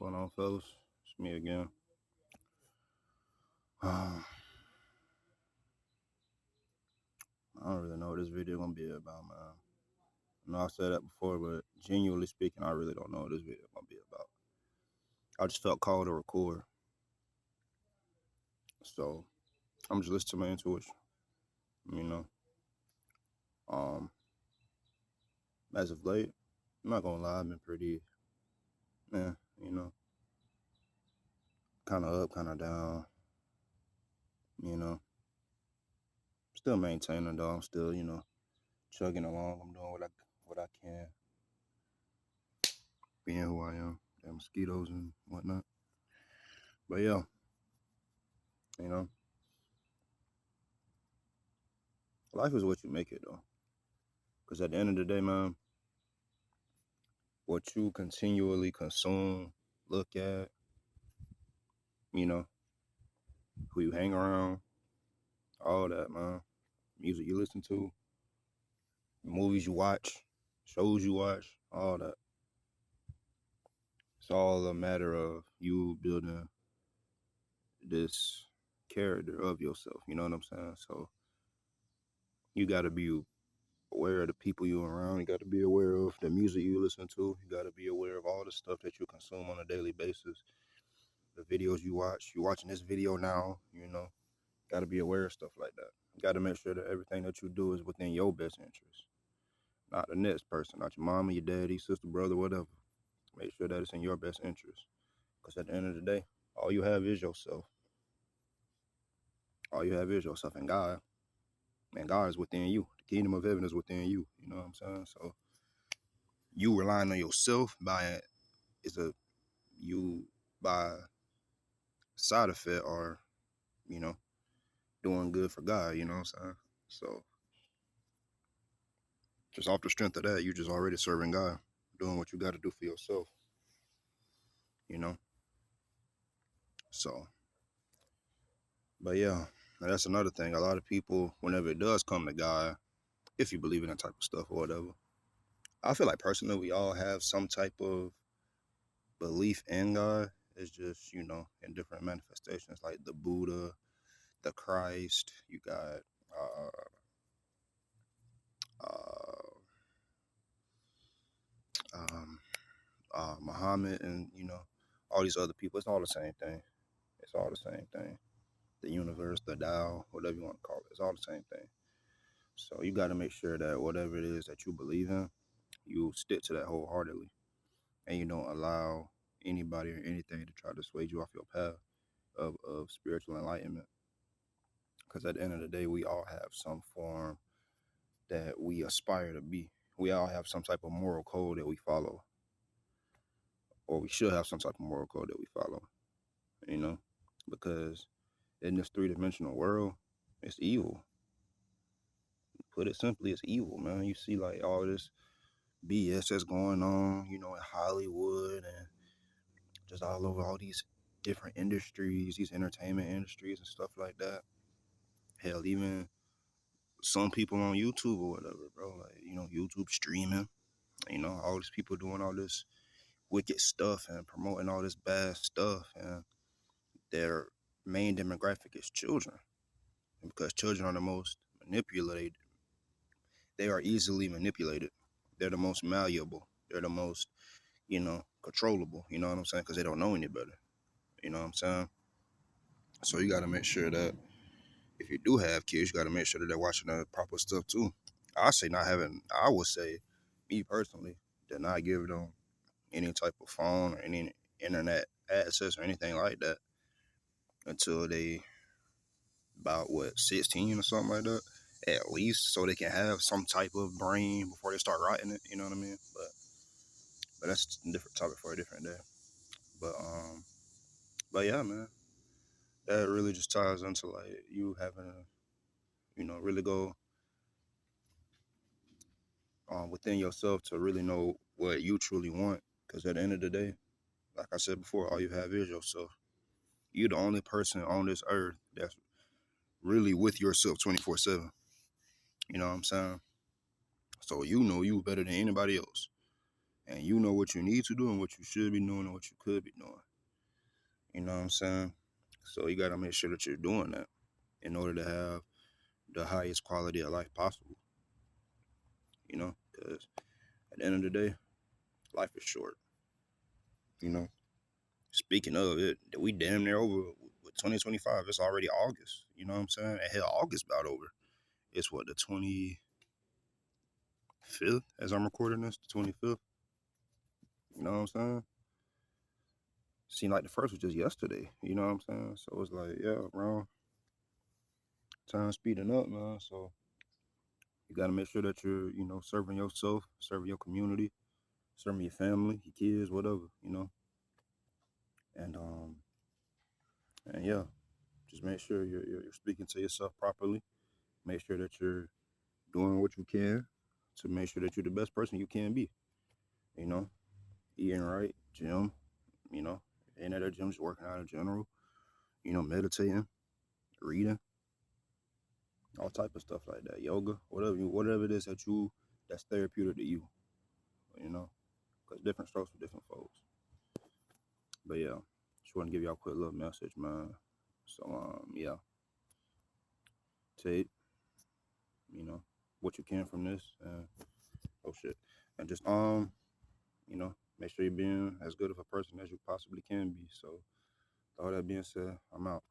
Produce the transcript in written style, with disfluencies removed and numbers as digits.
Going on, fellas? It's me again. I don't really know what this video gonna be about, man. I know I said that before, but genuinely speaking, I really don't know what this video gonna be about. I just felt called to record, so I'm just listening to my intuition. You know, um, as of late, I'm not gonna lie, I've been pretty, eh, you know, kind of up, kind of down. You know, still maintaining though. I'm still, chugging along. I'm doing what I can, being who I am. Damn mosquitoes and whatnot. But yeah, you know, life is what you make it though. Because at the end of the day, man, what you continually consume, look at, you know, who you hang around, all that, man. Music you listen to, movies you watch, shows you watch, all that. It's all a matter of you building this character of yourself. You know what I'm saying? So you got to be aware of the people you're around. You got to be aware of the music you listen to. You got to be aware of all the stuff that you consume on a daily basis. The videos you watch. You're watching this video now, got to be aware of stuff like that. You got to make sure that everything that you do is within your best interest, not the next person, not your mama, your daddy, sister, brother, whatever. Make sure that it's in your best interest. Because at the end of the day, all you have is yourself. All you have is yourself and God. And God is within you. The kingdom of heaven is within you. You know what I'm saying? So you relying on yourself is a you by side effect or, you know, doing good for God, you know what I'm saying? So just off the strength of that, you just already serving God, doing what you got to do for yourself, you know? So, but yeah, that's another thing. A lot of people, whenever it does come to God, if you believe in that type of stuff or whatever, I feel like personally, we all have some type of belief in God. It's just, in different manifestations, like the Buddha, the Christ, you got uh, um, Muhammad, and, all these other people. It's all the same thing. It's all the same thing. The universe, the Tao, whatever you want to call it, it's all the same thing. So you got to make sure that whatever it is that you believe in, you stick to that wholeheartedly, and you don't allow anybody or anything to try to sway you off your path of spiritual enlightenment. Because at the end of the day, we all have some form that we aspire to be. We all have some type of moral code that we follow, or we should have some type of moral code that we follow, you know, because in this three-dimensional world, it's evil. Put it simply, it's evil, man. You see like all this BS that's going on, in Hollywood and just all over all these different industries, these entertainment industries and stuff like that. Hell, even some people on YouTube or whatever, bro. Like, YouTube streaming, all these people doing all this wicked stuff and promoting all this bad stuff. And their main demographic is children. And because children are the most manipulated, they are easily manipulated. They're the most malleable. They're the most, controllable. You know what I'm saying? Because they don't know any better. You know what I'm saying? So you got to make sure that if you do have kids, you got to make sure that they're watching the proper stuff too. I would say, me personally, to not give them any type of phone or any internet access or anything like that until they about 16 or something like that, at least, so they can have some type of brain before they start writing it. You know what I mean? But that's a different topic for a different day. But but yeah, man, that really just ties into like you having to, really go within yourself to really know what you truly want. Because at the end of the day, like I said before, all you have is yourself. You're the only person on this earth that's really with yourself 24/7. You know what I'm saying? So you know you better than anybody else. And you know what you need to do and what you should be doing and what you could be doing. You know what I'm saying? So you gotta make sure that you're doing that in order to have the highest quality of life possible. You know, because at the end of the day, life is short. You know. Speaking of it, we damn near over with 2025. It's already August. You know what I'm saying? And hell, August about over. It's what, the 25th as I'm recording this, the 25th. You know what I'm saying? Seemed like the first was just yesterday. You know what I'm saying? So it's like, yeah, bro, time speeding up, man. So you got to make sure that you're, serving yourself, serving your community, serving your family, your kids, whatever, And and yeah, just make sure you're speaking to yourself properly. Make sure that you're doing what you can to make sure that you're the best person you can be. You know, eating right, gym, and at a gym, just working out in general. Meditating, reading, all type of stuff like that. Yoga, whatever it is that's therapeutic to you. Because different strokes for different folks. But yeah, just want to give y'all a quick little message, man. So yeah, take what you can from this, and oh shit, and just make sure you're being as good of a person as you possibly can be. So, with all that being said, I'm out.